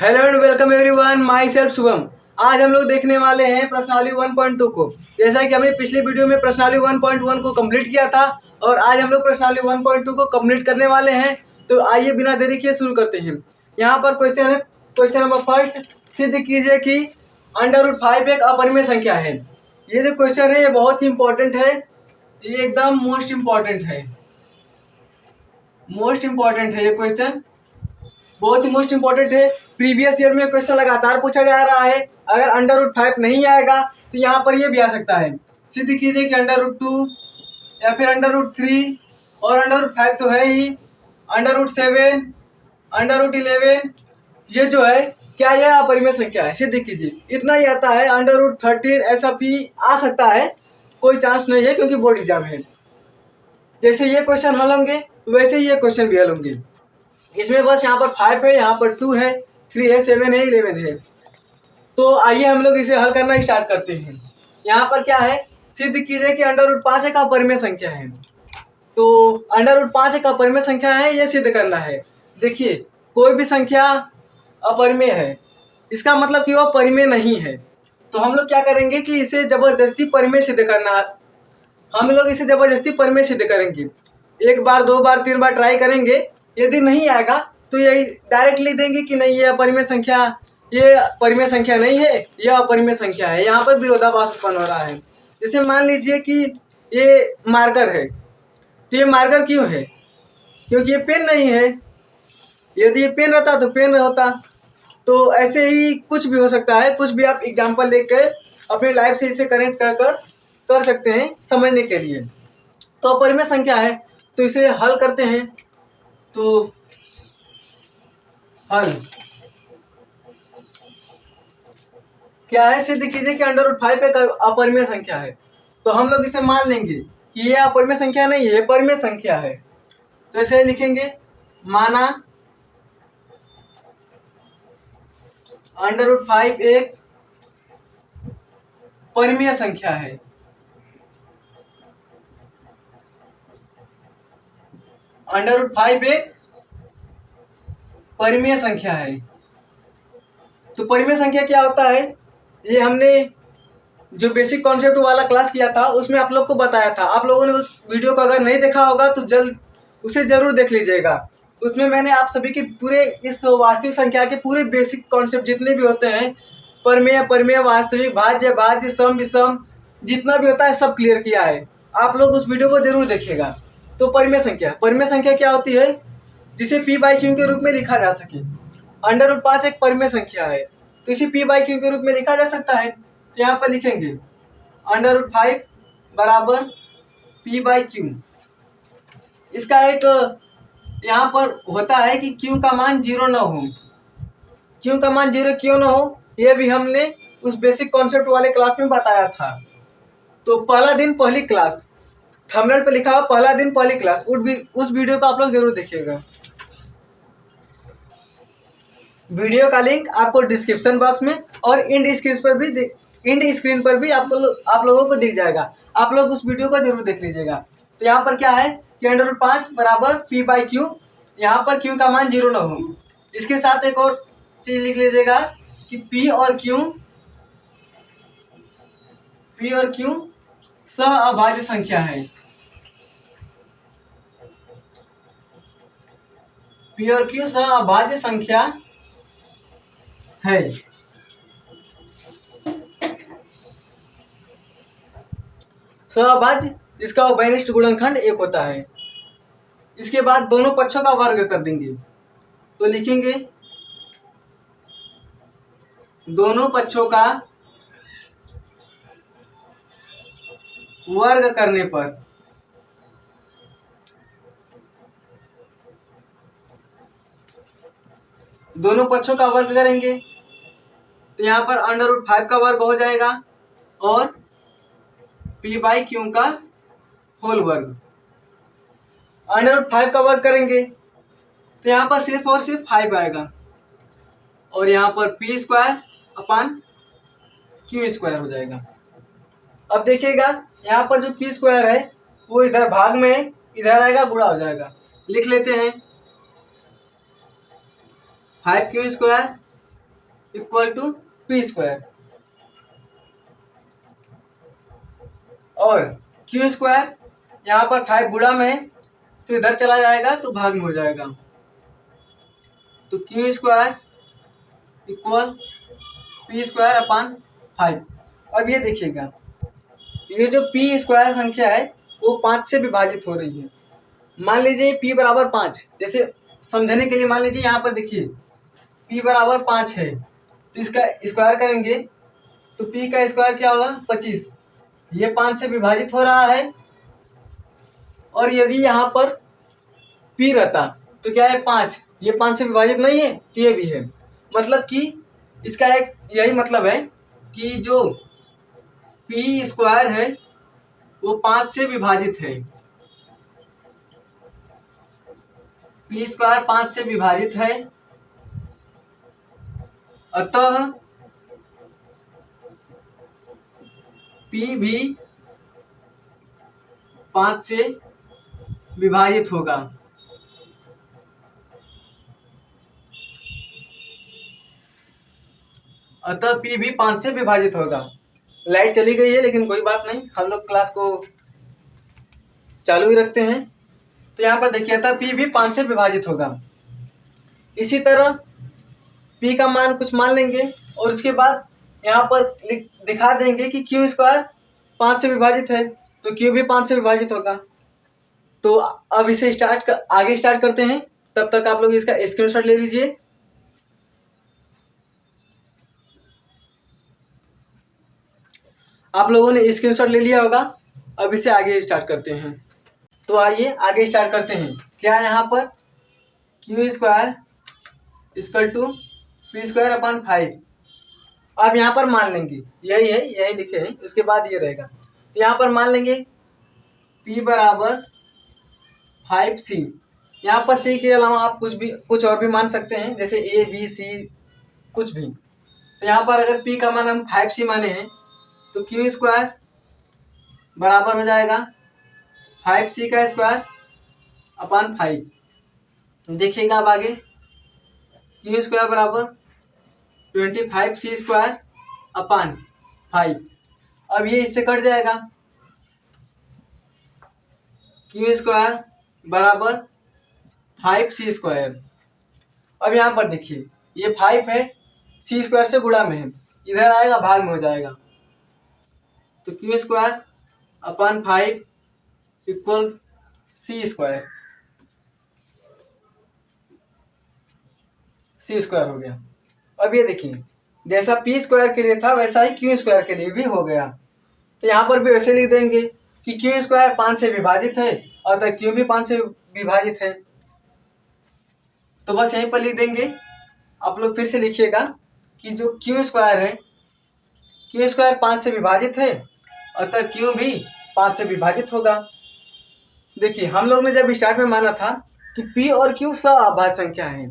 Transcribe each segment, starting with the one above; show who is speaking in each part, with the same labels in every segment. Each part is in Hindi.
Speaker 1: Hello and welcome everyone, my self Shubham. आज हम लोग देखने वाले हैं प्रश्नावली 1.2 को। जैसा कि हमने पिछले वीडियो में प्रश्नावली 1.1 को कंप्लीट किया था और आज हम लोग प्रश्नावली 1.2 को कंप्लीट करने वाले हैं। तो आइए बिना देरी किए शुरू करते हैं। यहाँ पर क्वेश्चन है, क्वेश्चन नंबर फर्स्ट, सिद्ध कीजिए कि √5 एक अपरिमेय संख्या है। ये जो क्वेश्चन है ये बहुत ही इंपॉर्टेंट है, ये एकदम मोस्ट इम्पॉर्टेंट है, ये क्वेश्चन बहुत ही मोस्ट इंपॉर्टेंट है। प्रीवियस ईयर में क्वेश्चन लगातार पूछा जा रहा है। अगर √5 नहीं आएगा तो यहाँ पर ये भी आ सकता है। सिद्ध कीजिए कि √2 या फिर √3 और √5 तो है ही, √7, √11 ये जो है क्या यह अपरिमेय संख्या है। सिद्ध कीजिए, इतना ही आता है। √13 ऐसा भी आ सकता है, कोई चांस नहीं है क्योंकि बोर्ड एग्जाम है। जैसे ये क्वेश्चन हल होंगे वैसे ही ये क्वेश्चन भी हल होंगे। इसमें बस यहाँ पर 5 है, यहाँ पर 2 है, 3 है, 7 है, 11 है। तो आइए हम लोग इसे हल करना स्टार्ट करते हैं। यहाँ पर क्या है, सिद्ध कीजिए कि √5 एक अपरिमेय संख्या है। तो √5 एक अपरिमेय संख्या है, ये सिद्ध करना है। देखिए, कोई भी संख्या अपरिमेय है, इसका मतलब कि वह परिमेय नहीं है। तो हम लोग क्या करेंगे कि इसे जबरदस्ती परिमेय सिद्ध करना है। हम लोग इसे जबरदस्ती परिमेय सिद्ध करेंगे। एक बार, 2 बार, 3 बार ट्राई करेंगे। यदि नहीं आएगा तो यही डायरेक्ट लिख देंगे कि नहीं, ये अपरिमेय संख्या, ये परिमेय संख्या नहीं है, यह अपरिमेय संख्या है। यहाँ पर विरोधाभास उत्पन्न हो रहा है। जैसे मान लीजिए कि ये मार्कर है, तो ये मार्कर क्यों है? क्योंकि ये पेन नहीं है। यदि ये पेन रहता तो पेन होता। तो ऐसे ही कुछ भी हो सकता है, कुछ भी आप एग्जाम्पल लेकर अपने लाइफ से इसे कनेक्ट कर सकते हैं समझने के लिए। तो अपरिमेय संख्या है, तो इसे हल करते हैं। तो हल क्या है, सिद्ध कीजिए कि √5 एक अपरिमेय संख्या है। तो हम लोग इसे मान लेंगे कि ये अपरिमेय संख्या नहीं है, परिमेय संख्या है। तो इसे लिखेंगे, माना √5 एक परिमेय संख्या है। √5 एक परिमेय संख्या है। तो परिमेय संख्या क्या होता है, ये हमने जो बेसिक कॉन्सेप्ट वाला क्लास किया था उसमें आप लोग को बताया था। आप लोगों ने उस वीडियो को अगर नहीं देखा होगा तो जल्द उसे जरूर देख लीजिएगा। उसमें मैंने आप सभी के पूरे इस वास्तविक संख्या के पूरे बेसिक कॉन्सेप्ट जितने भी होते हैं, परिमेय, परिमेय, वास्तविक, भाज्य, भाज्य, सम, विषम, जितना भी होता है सब क्लियर किया है। आप लोग उस वीडियो को जरूर देखिएगा। तो परिमेय संख्या क्या होती है, जिसे p/q के रूप में लिखा जा सके। √5 एक परिमेय संख्या है, तो इसे p/q के रूप में लिखा जा सकता है। तो यहाँ पर लिखेंगे √5 बराबर p/q। इसका एक यहाँ पर होता है कि q का मान 0 ना हो। q का मान 0 क्यों ना हो, ये भी हमने उस बेसिक कॉन्सेप्ट वाले क्लास में बताया था। तो पहला दिन पहली क्लास, थंबनेल पे लिखा हुआ पहला दिन पहली क्लास, उस वीडियो को आप लोग जरूर देखिएगा। वीडियो का लिंक आपको डिस्क्रिप्शन बॉक्स में और इंड स्क्रीन पर भी आप लोगों को दिख जाएगा। आप लोग उस वीडियो को जरूर देख लीजिएगा। तो यहाँ पर क्या है कि √5 बराबर p/q, यहाँ पर q का मान 0 ना हो। इसके साथ एक और चीज लिख लीजिएगा कि p और q सहअभाज्य संख्या है। p और q सहअभाज्य संख्या है। सहअभाज्य जिसका उभयनिष्ठ गुणनखंड 1 होता है। इसके बाद दोनों पक्षों का वर्ग कर देंगे। तो लिखेंगे दोनों पक्षों का वर्ग करने पर दोनों पक्षों का वर्ग करेंगे तो यहाँ पर √5 का वर्ग हो जाएगा और p/q का होल वर्ग। √5 का वर्ग करेंगे तो यहाँ पर सिर्फ और सिर्फ 5 आएगा और यहाँ पर p²/q² हो जाएगा। अब देखिएगा यहाँ पर जो p² है वो इधर भाग में इधर आएगा, गुणा हो जाएगा। लिख लेते हैं 5q² equal to P square, और क्यू स्क्वायर यहाँ पर 5 गुणा में है तो इधर चला जाएगा तो भाग में हो जाएगा, तो Q square equal P square upon 5। अब ये देखिएगा, ये जो पी स्क्वायर संख्या है वो 5 से विभाजित हो रही है। मान लीजिए पी बराबर 5, जैसे समझने के लिए मान लीजिए यहाँ पर देखिए पी बराबर 5 है तो इसका स्क्वायर करेंगे तो पी का स्क्वायर क्या होगा 25। ये 5 से विभाजित हो रहा है, और यदि यहाँ पर पी रहता तो क्या है 5, ये 5 से विभाजित नहीं है तो ये भी है, मतलब कि इसका एक यही मतलब है कि जो पी स्क्वायर है वो 5 से विभाजित है, पी स्क्वायर 5 से विभाजित है, अतः पी भी 5 से विभाजित होगा। अतः पी भी 5 से विभाजित होगा। लाइट चली गई है लेकिन कोई बात नहीं, हम लोग क्लास को चालू ही रखते हैं। तो यहाँ पर देखिए अतः पी भी 5 से विभाजित होगा। इसी तरह पी का मान कुछ मान लेंगे और उसके बाद यहाँ पर दिखा देंगे कि क्यू स्क्वायर 5 से विभाजित है तो क्यू भी 5 से विभाजित होगा। तो अब इसे आगे स्टार्ट करते हैं, तब तक आप लोग इसका स्क्रीनशॉट ले लीजिए। आप लोगों ने स्क्रीनशॉट ले लिया होगा, अब इसे आगे स्टार्ट करते हैं। तो आइए आगे स्टार्ट करते हैं। क्या यहाँ पर Q square equal to P square upon 5। अब यहाँ पर मान लेंगे यही है, यही लिखे हैं, उसके बाद ये रहेगा। तो यहाँ पर मान लेंगे P बराबर 5C। यहाँ पर C के अलावा आप कुछ और भी मान सकते हैं, जैसे A B C कुछ भी। तो यहाँ पर अगर P का मान हम 5C माने हैं तो क्यू स्क्वायर बराबर हो जाएगा 5C का स्क्वायर अपान 5। देखिएगा अब आगे, क्यू स्क्वायर बराबर 25C स्क्वायर अपान 5। अब ये इससे कट जाएगा, क्यू स्क्वायर बराबर 5C स्क्वायर। अब यहाँ पर देखिए ये 5 है, C स्क्वायर से गुणा में है, इधर आएगा भाग में हो जाएगा, तो Q square upon 5 equal C square हो गया। अब ये देखिए जैसा P स्क्वायर के लिए था वैसा ही क्यू स्क्वायर के लिए भी हो गया। तो यहाँ पर भी वैसे लिख देंगे कि क्यू स्क्वायर 5 से विभाजित है और क्यू भी 5 से विभाजित है, तो बस यहीं पर लिख देंगे। आप लोग फिर से लिखिएगा कि जो क्यू स्क्वायर है, क्यू स्क्वायर 5 से विभाजित है अतः क्यू भी 5 से विभाजित होगा। देखिए हम लोग ने जब स्टार्ट में माना था कि P और Q सअभाज्य संख्या है,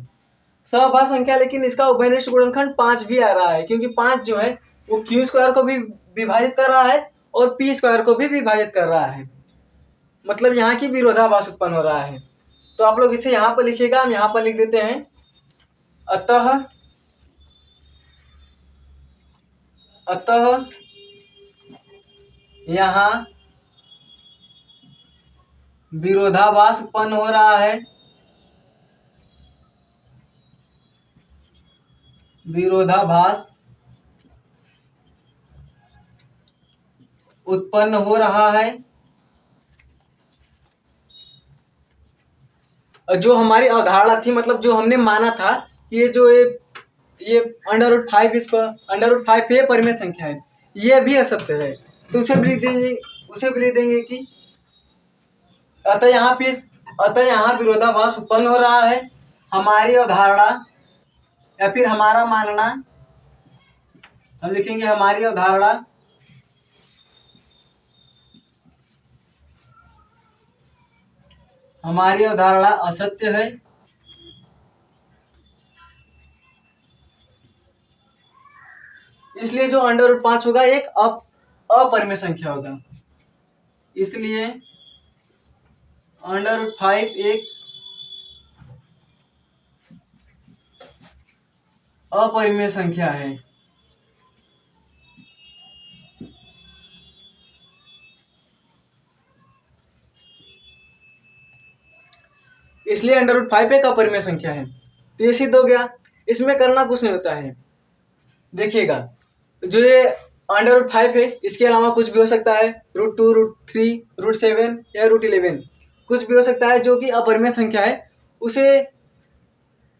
Speaker 1: सअभाज्य संख्या, लेकिन इसका उभयनिष्ठ गुणनखंड 5 भी आ रहा है, क्योंकि 5 जो है वो क्यू स्क्वायर को भी विभाजित कर रहा है और पी स्क्वायर को भी विभाजित कर रहा है, मतलब यहाँ की विरोधाभास उत्पन्न हो रहा है। तो आप लोग इसे यहाँ पर लिखिएगा, हम यहाँ पर लिख देते हैं अतः यहाँ विरोधाभास उत्पन्न हो रहा है, विरोधाभास उत्पन्न हो रहा है। जो हमारी अवधारणा थी, मतलब जो हमने माना था कि ये √5 इसको √5 ये परिमेय संख्या है, ये भी असत्य है, तो उसे भी लिख देंगे कि अतः यहाँ विरोधाभास उत्पन्न हो रहा है। हमारी अवधारणा या फिर हमारा मानना, हम लिखेंगे हमारी अवधारणा असत्य है, इसलिए जो √5 होगा एक अपरिमेय संख्या होगा, इसलिए √5 एक अपरिमेय संख्या है। इसलिए √5 एक अपरिमेय संख्या है। तो ये सिद्ध हो गया। इसमें करना कुछ नहीं होता है। देखिएगा, जो ये √5 है, इसके अलावा कुछ भी हो सकता है, √2, √3, √7 या √11, कुछ भी हो सकता है जो कि अपरिमेय संख्या है। उसे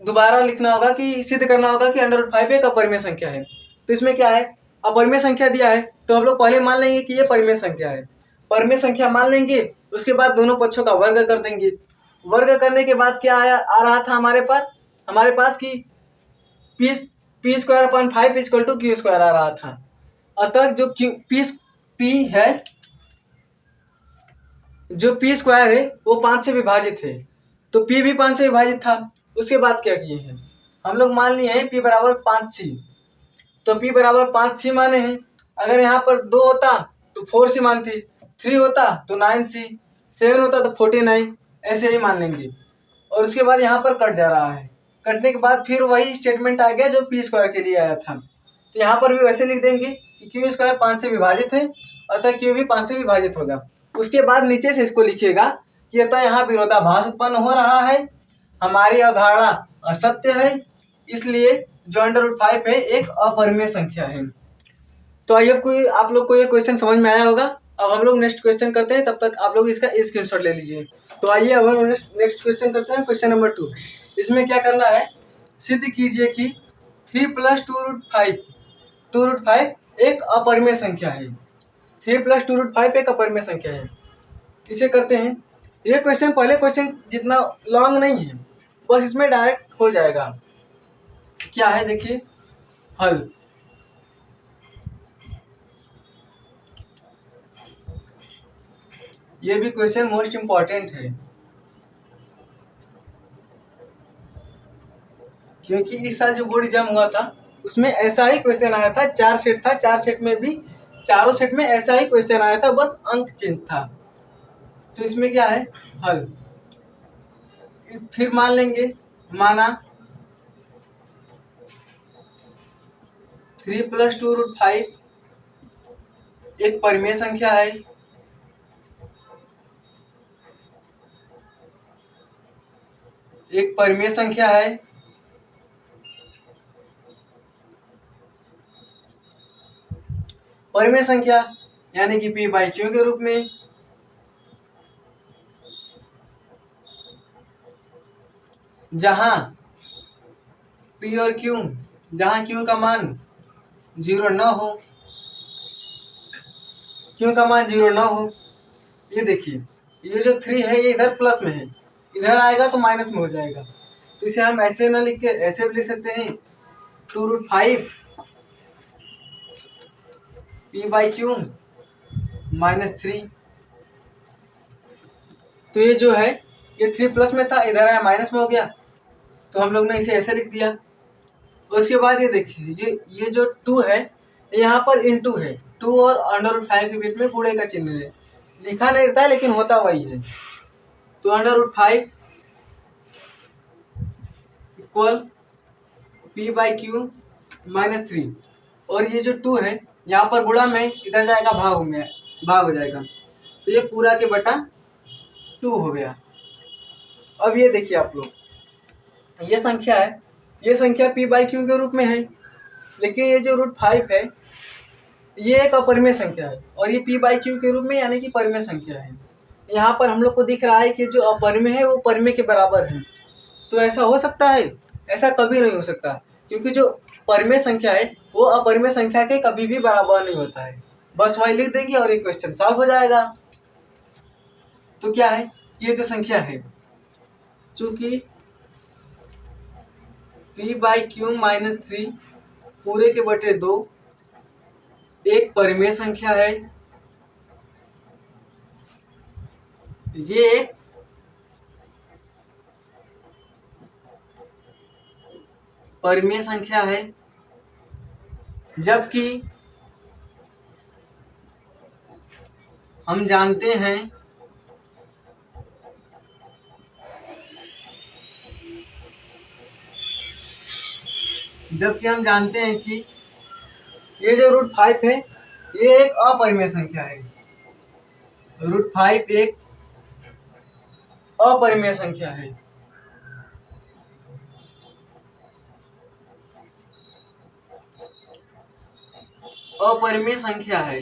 Speaker 1: दोबारा लिखना होगा कि सिद्ध करना होगा कि √5 एक अपरिमेय संख्या है। तो इसमें क्या है, अपरिमेय संख्या दिया है तो हम लोग पहले मान लेंगे कि ये परिमेय संख्या है। परिमेय संख्या मान लेंगे, उसके बाद दोनों पक्षों का वर्ग कर देंगे। वर्ग करने के बाद क्या आ रहा था हमारे पास कि p² अपन 5 = q² आ रहा था। अतः जो p है, जो p² है वो 5 से विभाजित है, तो p भी 5 से विभाजित था। उसके बाद क्या किए हैं, हम लोग मान लिए हैं p बराबर 5c, तो p बराबर 5c माने हैं। अगर यहाँ पर 2 होता तो 4c मानते, 3 होता तो 9c, 7 होता तो 49, ऐसे ही मान लेंगे। और उसके बाद यहाँ पर कट जा रहा है, कटने के बाद फिर वही स्टेटमेंट आ गया जो p² के लिए आया था। तो यहाँ पर भी वैसे लिख देंगे कि q² 5 से विभाजित है, अतः q भी 5 से विभाजित होगा। उसके बाद नीचे से इसको लिखिएगा कि अतः यहाँ विरोधाभास उत्पन्न हो रहा है, हमारी अवधारणा असत्य है, इसलिए जो √5 है एक अपरिमेय संख्या है। तो आई होप आप लोग को ये क्वेश्चन समझ में आया होगा। अब हम लोग नेक्स्ट क्वेश्चन करते हैं, तब तक आप लोग इसका स्क्रीनशॉट ले लीजिए। तो आइए अब हम नेक्स्ट क्वेश्चन करते हैं, क्वेश्चन नंबर 2। इसमें क्या करना है, सिद्ध कीजिए कि 3 + 2√5 एक अपरिमेय संख्या है। 3 + 2√5 एक अपरिमेय संख्या है। इसे करते हैं। ये क्वेश्चन पहले क्वेश्चन जितना लॉन्ग नहीं है, बस इसमें डायरेक्ट हो जाएगा। क्या है देखिए, हल। ये भी क्वेश्चन मोस्ट इंपॉर्टेंट है, क्योंकि इस साल जो बोर्ड एग्जाम हुआ था उसमें ऐसा ही क्वेश्चन आया था। 4 सेट था, 4 सेट में भी चारों सेट में ऐसा ही क्वेश्चन आया था, बस अंक चेंज था। तो इसमें क्या है, हल। फिर मान लेंगे, माना 3 + 2√5 एक परिमेय संख्या है। एक परिमेय संख्या है। परिमेय संख्या यानी कि p/q के रूप में, जहां p और q, जहां q का मान 0 न हो, q का मान 0 न हो। ये देखिए, ये जो 3 है ये इधर प्लस में है, इधर आएगा तो माइनस में हो जाएगा। तो इसे हम ऐसे ना लिख के ऐसे भी लिख सकते हैं, 2√5 p/q -3। तो ये जो है, ये 3 प्लस में था, इधर आया माइनस में हो गया, तो हम लोग ने इसे ऐसे लिख दिया। उसके बाद ये देखिए, ये जो 2 है यहाँ पर इनटू है, 2 और √5 के बीच में गुणे का चिन्ह है, लिखा नहीं रहता है लेकिन होता वही है। तो √5 इक्वल p/q -3, और ये जो 2 है यहाँ पर गुणा में, इधर जाएगा भाग हो जाएगा, तो ये पूरा के बटा 2 हो गया। अब ये देखिए आप लोग, ये संख्या है, ये संख्या p/q के रूप में है, लेकिन ये जो √5 है ये एक अपरिमेय संख्या है, और ये p/q के रूप में यानी कि परिमेय संख्या है। यहाँ पर हम लोग को दिख रहा है कि जो अपरिमेय है वो परिमेय के बराबर है। तो ऐसा हो सकता है? ऐसा कभी नहीं हो सकता, क्योंकि जो परिमेय संख्या है वो अपरिमेय संख्या के कभी भी बराबर नहीं होता है। बस वही लिख देंगे और ये क्वेश्चन सॉल्व हो जाएगा। तो क्या है, ये जो संख्या है, चूंकि p/q -3 पूरे के बटे 2 एक परिमेय संख्या है, ये एक परिमेय संख्या है, जबकि हम जानते हैं जबकि हम जानते हैं कि ये जो √5 है ये एक अपरिमेय संख्या है। √5 एक अपरिमेय संख्या है। अपरिमेय संख्या है।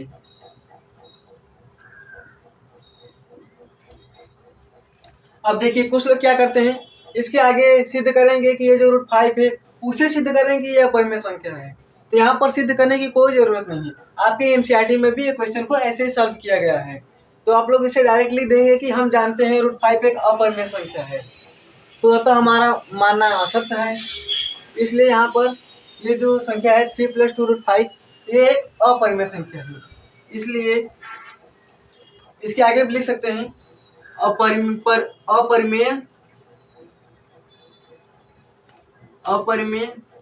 Speaker 1: अब देखिए कुछ लोग क्या करते हैं, इसके आगे सिद्ध करेंगे कि ये जो √5 है उसे सिद्ध करेंगे ये अपरिमेय संख्या है। तो यहाँ पर सिद्ध करने की कोई जरूरत नहीं है। आपके एनसीईआरटी में भी ये क्वेश्चन को ऐसे ही सॉल्व किया गया है। तो आप लोग इसे डायरेक्टली देंगे कि हम जानते हैं √5 एक अपरिमेय संख्या है, तो अतः हमारा मानना असत्य है। इसलिए यहाँ पर ये जो संख्या है 3 + 2 √5 ये एक अपरिमेय संख्या है। इसलिए इसके आगे भी लिख सकते हैं अपरिमेय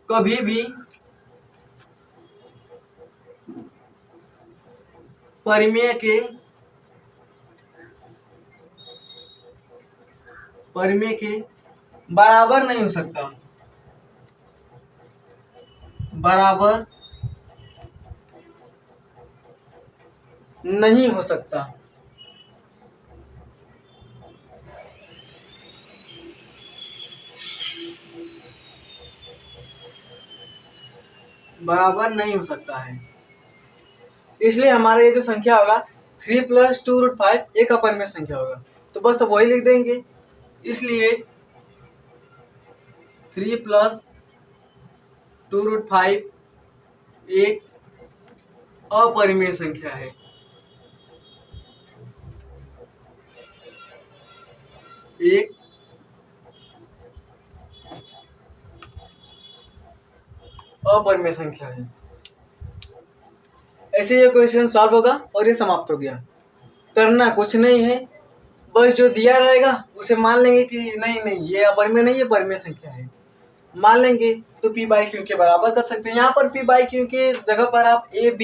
Speaker 1: कभी भी परिमेय के बराबर नहीं हो सकता। बराबर नहीं हो सकता। बराबर नहीं हो सकता है। इसलिए हमारा ये जो संख्या होगा 3 + 2 √5 एक अपरिमेय संख्या होगा। तो बस अब वही लिख देंगे। इसलिए 3 + 2 √5 एक अपरिमेय संख्या है। एक अपरिमेय संख्या है। ऐसे ये क्वेश्चन सॉल्व होगा और ये समाप्त हो गया। करना कुछ नहीं है, बस जो दिया रहेगा उसे मान लेंगे कि नहीं ये अपरिमेय नहीं, ये परिमेय संख्या है। मान लेंगे तो p/q के बराबर कर सकते हैं। यहाँ पर p/q के जगह पर आप a b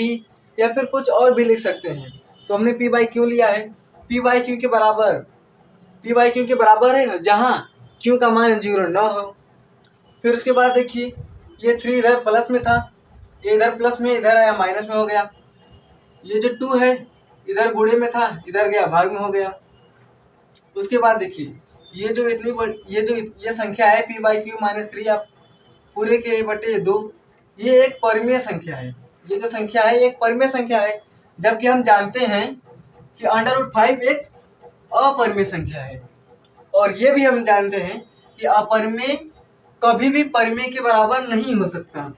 Speaker 1: या फिर कुछ और भी लिख सकते हैं। तो हमने p/q लिया है। p/q के बराबर है जहाँ q का मान 0 न हो। फिर उसके बाद देखिए ये 3 इधर प्लस में था, ये इधर प्लस में, इधर आया माइनस में हो गया। ये जो 2 है इधर गुणे में था, इधर गया भाग में हो गया। उसके बाद देखिए ये जो ये संख्या है p/q - 3 आप पूरे के बटे 2, ये एक परिमेय संख्या है। ये जो संख्या है एक परिमेय संख्या है, जबकि हम जानते हैं कि √5 एक अपरिमेय संख्या है। और ये भी हम जानते हैं कि अपरिमेय कभी भी परिमेय के बराबर नहीं हो सकता।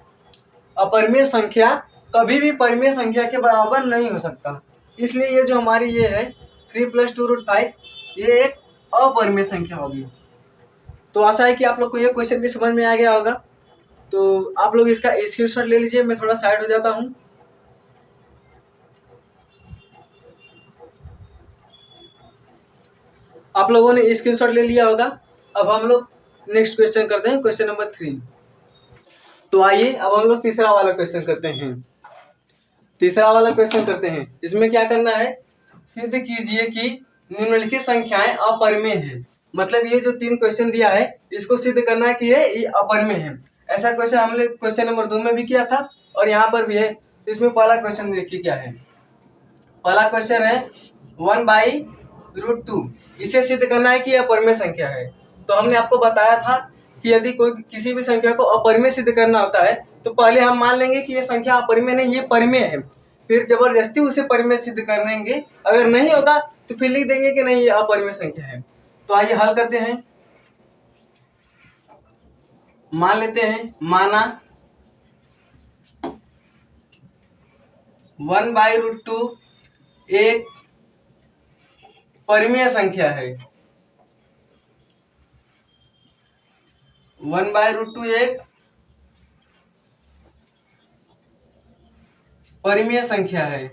Speaker 1: अपरिमेय संख्या कभी भी परिमेय संख्या के बराबर नहीं हो सकता। इसलिए ये जो हमारी ये है 3 + 2 √5 ये एक अपरिमेय संख्या होगी। तो आशा है कि आप लोग को ये क्वेश्चन भी समझ में आ गया होगा। तो आप लोग इसका स्क्रीनशॉट ले लीजिए। मैं थोड़ा साइड हो जाता हूँ। आप लोगों ने स्क्रीनशॉट ले लिया होगा। अब हम लोग नेक्स्ट क्वेश्चन करते हैं, क्वेश्चन नंबर 3। तो आइए अब हम लोग तीसरा वाला क्वेश्चन करते हैं। इसमें क्या करना है, सिद्ध कीजिए कि निम्नलिखित संख्याएं अपरिमेय हैं। मतलब ये जो 3 क्वेश्चन दिया है इसको सिद्ध करना है कि ये अपरिमेय है। ऐसा क्वेश्चन हमने क्वेश्चन नंबर 2 में भी किया था और यहाँ पर भी है। तो इसमें पहला क्वेश्चन देखिए क्या है। पहला क्वेश्चन है 1/√2। इसे सिद्ध करना है कि यह अपरिमेय संख्या है। तो हमने आपको बताया था कि यदि कोई किसी भी संख्या को अपरिमेय सिद्ध करना होता है तो पहले हम मान लेंगे कि ये संख्या अपरिमेय नहीं, ये परिमेय है। फिर जबरदस्ती उसे परिमेय सिद्ध करेंगे। अगर नहीं होगा तो फिर लिख देंगे कि नहीं ये अपरिमेय संख्या है। तो आइए हल करते हैं। मान लेते हैं, माना 1/√2 एक परिमेय संख्या है। 1/√2 एक परिमेय संख्या है।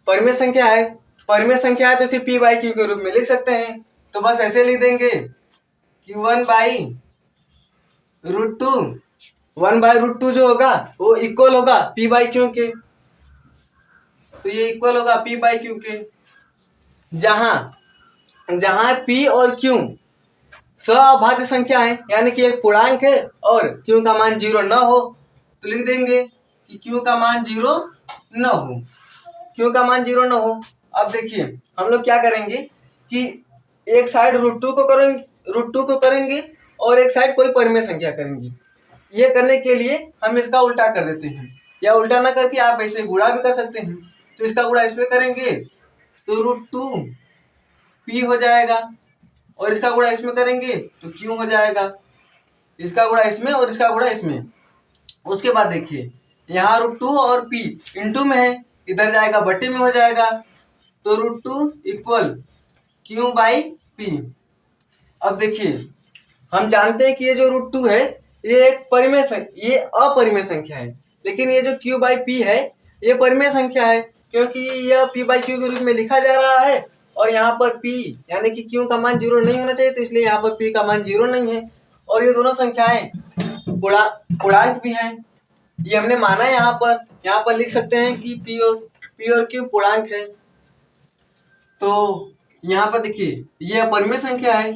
Speaker 1: परिमेय संख्या है तो इसे p/q के रूप में लिख सकते हैं। तो बस ऐसे लिख देंगे कि 1/√2 जो होगा वो इक्वल होगा p/q के। तो ये इक्वल होगा p/q के, जहां p और q सअभाज्य संख्या है, यानी कि एक पूर्णांक है और क्यू का मान 0 न हो, तो लिख देंगे कि क्यू का मान 0 न हो, क्यू का मान 0 न हो। अब देखिए हम लोग क्या करेंगे कि एक साइड √2 को करेंगे और एक साइड कोई परिमेय संख्या करेंगे। ये करने के लिए हम इसका उल्टा कर देते हैं, या उल्टा ना करके आप ऐसे गुणा भी कर सकते हैं। तो इसका गुणा इसमें करेंगे तो √2 p हो जाएगा, और इसका गुणा इसमें करेंगे तो q हो जाएगा। इसका गुणा इसमें और इसका गुणा इसमें। उसके बाद देखिए यहाँ √2 और p इंटू में है, इधर जाएगा बट्टे में हो जाएगा, तो √2 इक्वल q/p। अब देखिए हम जानते हैं कि ये जो √2 है ये अपरिमेय संख्या है, लेकिन ये जो q/p है ये परिमेय संख्या है, क्योंकि यह p/q के रूप में लिखा जा रहा है और यहाँ पर p यानी कि q का मान 0 नहीं होना चाहिए, तो इसलिए यहाँ पर p का मान 0 नहीं है। और ये दोनों संख्याएं पूर्णांक भी हैं, ये हमने माना है। यहाँ पर लिख सकते हैं कि p और q पूर्णांक है। तो यहाँ पर देखिए ये अपरिमेय संख्या है,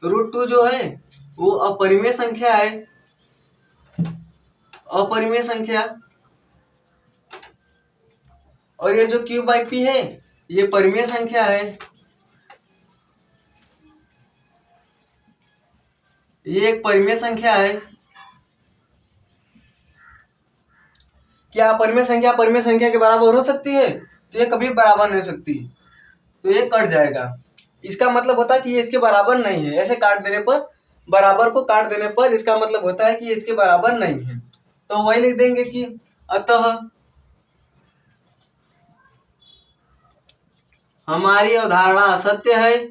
Speaker 1: √2 जो है वो अपरिमेय संख्या है, अपरिमेय संख्या, और ये जो q/p है ये परिमेय संख्या है, ये एक परिमेय संख्या है। क्या परिमेय संख्या के बराबर हो सकती है? तो ये कभी बराबर नहीं हो सकती, तो ये कट जाएगा। इसका मतलब होता है कि ये इसके बराबर नहीं है। ऐसे काट देने पर, बराबर को काट देने पर इसका मतलब होता है कि ये इसके बराबर नहीं है। तो वही लिख देंगे कि अतः हमारी अवधारणा असत्य है,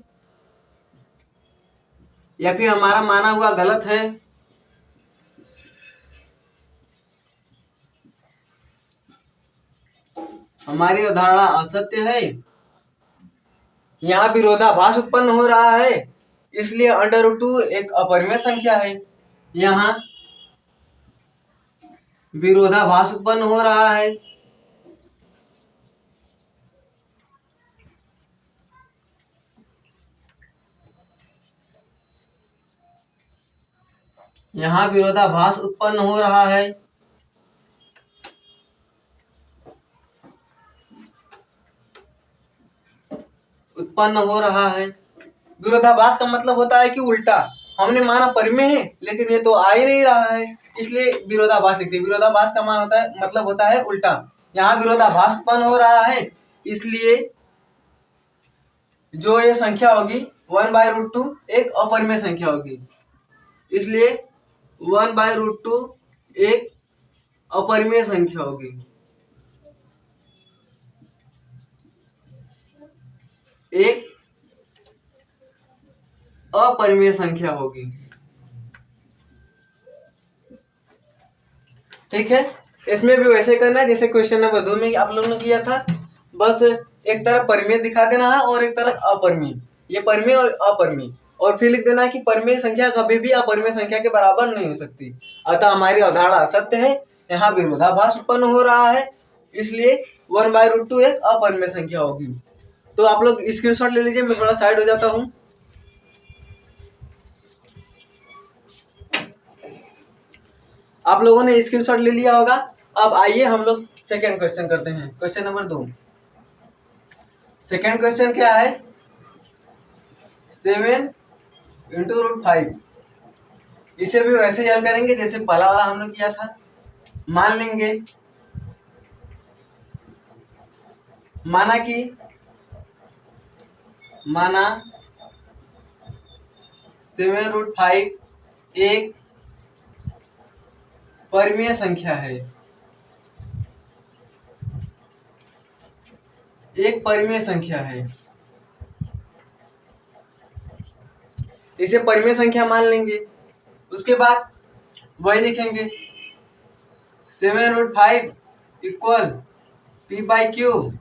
Speaker 1: या फिर हमारा माना हुआ गलत है। हमारी अवधारणा असत्य है, यहाँ विरोधाभास उत्पन्न हो रहा है, इसलिए √2 एक अपरिमेय संख्या है। यहाँ विरोधाभास उत्पन्न हो रहा है, यहाँ विरोधाभास उत्पन्न हो रहा है। विरोधाभास का मतलब होता है कि उल्टा। हमने माना परिमेय है लेकिन ये तो आ ही नहीं रहा है, इसलिए विरोधाभास लिखते हैं। विरोधाभास का मान होता है, मतलब होता है उल्टा। यहाँ विरोधाभास उत्पन्न हो रहा है, इसलिए जो ये संख्या होगी 1/√2 एक अपरिमेय संख्या होगी, इसलिए 1/√2 एक अपरिमेय संख्या होगी। एक अपरिमेय संख्या होगी। ठीक है, इसमें भी वैसे करना है जैसे क्वेश्चन नंबर 2 में आप लोगों ने किया था। बस एक तरफ परिमेय दिखा देना है और एक तरफ अपरिमेय, ये परिमेय और अपरिमेय, और फिर लिख देना है कि परिमेय संख्या कभी भी अपरिमेय संख्या के बराबर नहीं हो सकती। अतः हमारी अवधारणा असत्य है, यहाँ विरोधाभास उत्पन्न हो रहा है, इसलिए 1/√2 एक अपरिमेय संख्या होगी। तो आप लोग स्क्रीनशॉट ले लीजिए, मैं थोड़ा साइड हो जाता हूँ। आप लोगों ने स्क्रीनशॉट ले लिया होगा। अब आइए हम लोग सेकेंड क्वेश्चन करते हैं, क्वेश्चन नंबर 2। सेकेंड क्वेश्चन क्या है? 7 × √5। इसे भी वैसे ही हल करेंगे जैसे पहला वाला हमने किया था। मान लेंगे, माना 7 √5 एक परिमेय संख्या है, एक परिमेय संख्या है। इसे परिमेय संख्या मान लेंगे। उसके बाद वही लिखेंगे 7 √5 इक्वल p/q,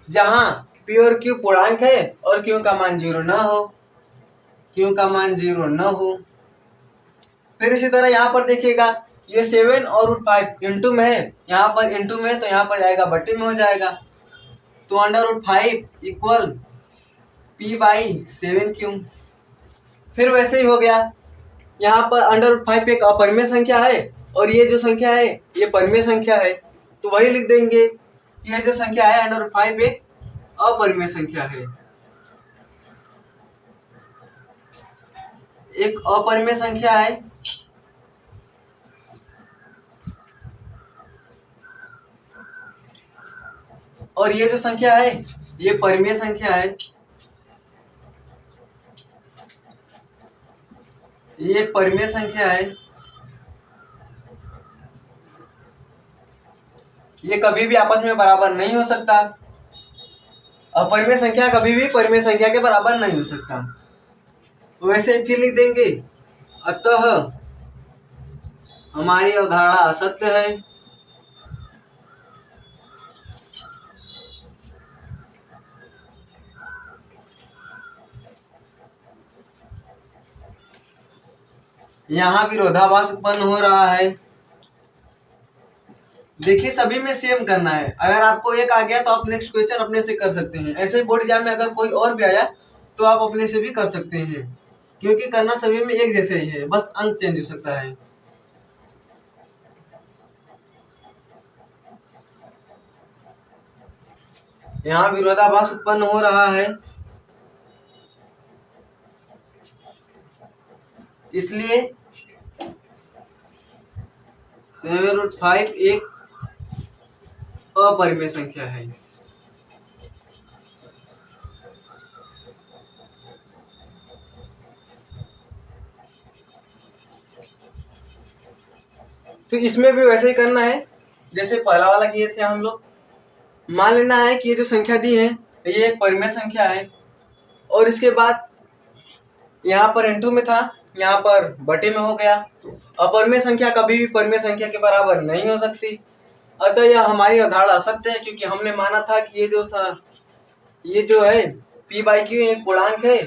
Speaker 1: जहां p और q पूर्णांक है और q का मान 0 न हो, q का मान 0 न हो। फिर इसी तरह यहाँ पर देखिएगा ये 7 और √5 इंटू में है, यहाँ पर इंटू में है तो यहाँ पर जाएगा बट्टे में हो जाएगा, तो √5 इक्वल p/7q। फिर वैसे ही हो गया यहाँ पर √5 एक अपरिमेय संख्या है और ये जो संख्या है ये परिमेय संख्या है, तो वही लिख देंगे कि यह जो संख्या है √5 एक अपरिमेय संख्या है, एक अपरिमेय संख्या है। और ये जो संख्या है ये परिमेय संख्या है, ये एक परिमेय संख्या है। ये कभी भी आपस में बराबर नहीं हो सकता, अपरिमेय संख्या कभी भी परिमेय संख्या के बराबर नहीं हो सकता। तो वैसे फिर लिख देंगे, अतः हमारी अवधारणा असत्य है। यहाँ विरोधाभास उत्पन्न हो रहा है। देखिए सभी में सेम करना है, अगर आपको एक आ गया तो आप नेक्स्ट क्वेश्चन अपने से कर सकते हैं। ऐसे बोर्ड एग्जाम में अगर कोई और भी आया तो आप अपने से भी कर सकते हैं, क्योंकि करना सभी में एक जैसे ही है, बस अंक चेंज हो सकता है। यहाँ विरोधाभास उत्पन्न हो रहा है, इसलिए 7√5 एक अपरिमेय संख्या है। तो इसमें भी वैसे ही करना है जैसे पहला वाला किए थे हम लोग। मान लेना है कि ये जो संख्या दी है ये एक परिमेय संख्या है, और इसके बाद यहाँ पर N2 में था, यहाँ पर बटे में हो गया। अपरिमेय संख्या कभी भी परिमेय संख्या के बराबर नहीं हो सकती, अतः यह हमारी अवधारणा असत्य है, क्योंकि हमने माना था कि ये जो है p/q एक पूर्णांक है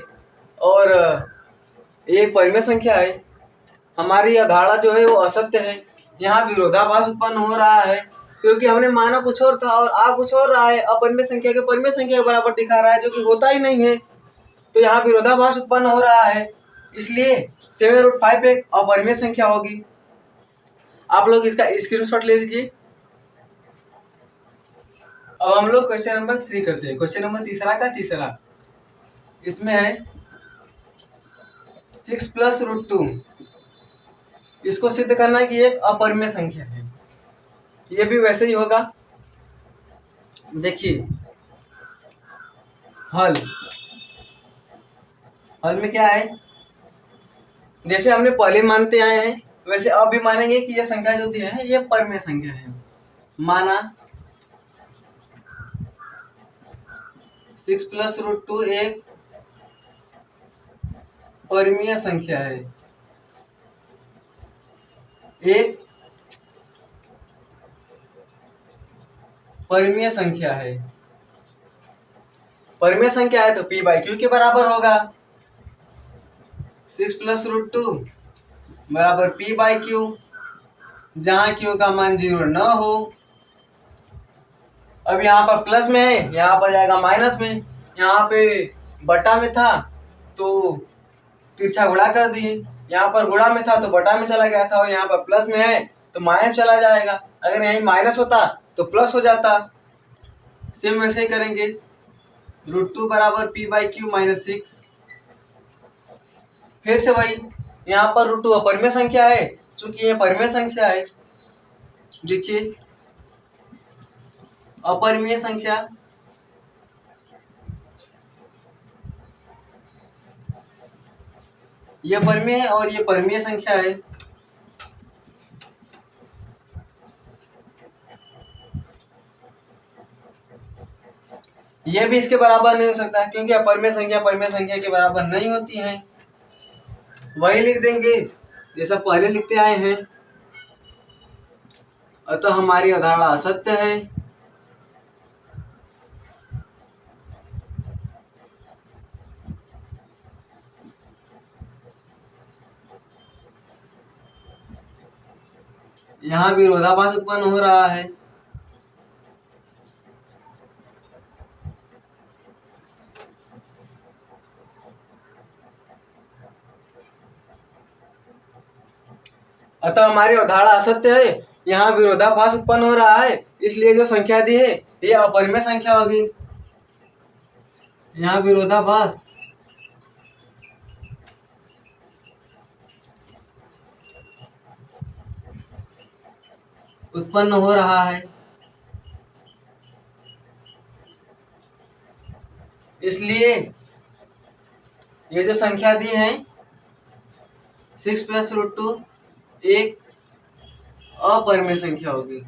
Speaker 1: और ये एक परिमेय संख्या है। हमारी अवधारणा जो है वो असत्य है। यहाँ विरोधाभास उत्पन्न हो रहा है, क्योंकि हमने माना कुछ और था और आ कुछ और रहा है। अपरिमेय संख्या के परिमेय संख्या के बराबर दिखा रहा है, जो कि होता ही नहीं है। तो यहाँ विरोधाभास उत्पन्न हो रहा है, इसलिए 7√5 एक अपरिमेय संख्या होगी। आप लोग इसका स्क्रीनशॉट ले लीजिए। अब हम लोग क्वेश्चन नंबर 3 करते हैं। क्वेश्चन नंबर तीसरा इसमें है 6 + √2। इसको सिद्ध करना है कि एक अपरिमेय संख्या है। ये भी वैसे ही होगा। देखिए हल में क्या है, जैसे हमने पहले मानते आए हैं वैसे अब भी मानेंगे कि यह संख्या जो दी है ये परिमेय संख्या है। माना 6 + √2 एक परिमेय संख्या है, एक परिमेय संख्या है। परिमेय संख्या है तो p/q के बराबर होगा। 6 + √2 बराबर p/q, जहां q का मान 0 न हो। अब यहाँ पर प्लस में है, यहाँ पर जाएगा माइनस में। यहाँ पे बटा में था तो तिरछा गुणा कर दिए, यहाँ पर गुणा में था तो बटा में चला गया था, और यहाँ पर प्लस में है तो माइनस चला जाएगा। अगर यहीं माइनस होता तो प्लस हो जाता। सेम वैसे ही करेंगे। √2 बराबर p/q - 6। फिर से वही, यहाँ पर √2 अपरिमेय संख्या है, चूंकि ये परिमेय संख्या है। देखिए अपरिमेय संख्या, ये परिमेय और ये परिमेय संख्या है। ये भी इसके बराबर नहीं हो सकता, क्योंकि अपरिमेय संख्या परिमेय संख्या के बराबर नहीं होती है। वही लिख देंगे जैसा पहले लिखते आए हैं, अतः हमारी अवधारणा असत्य है। यहाँ विरोधाभास उत्पन्न हो रहा है। अतः हमारी अवधारणा असत्य है, यहाँ विरोधाभास उत्पन्न हो रहा है, इसलिए जो संख्या दी है ये अपरिमेय संख्या होगी। यहाँ विरोधाभास उत्पन्न हो रहा है, इसलिए ये जो संख्या दी है 6 + √2 एक अपरिमेय संख्या होगी।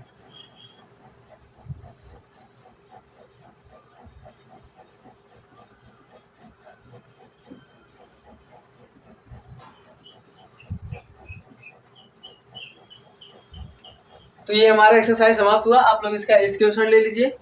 Speaker 1: तो ये हमारा एक्सरसाइज समाप्त हुआ। आप लोग इसका स्क्रीनशॉट ले लीजिए।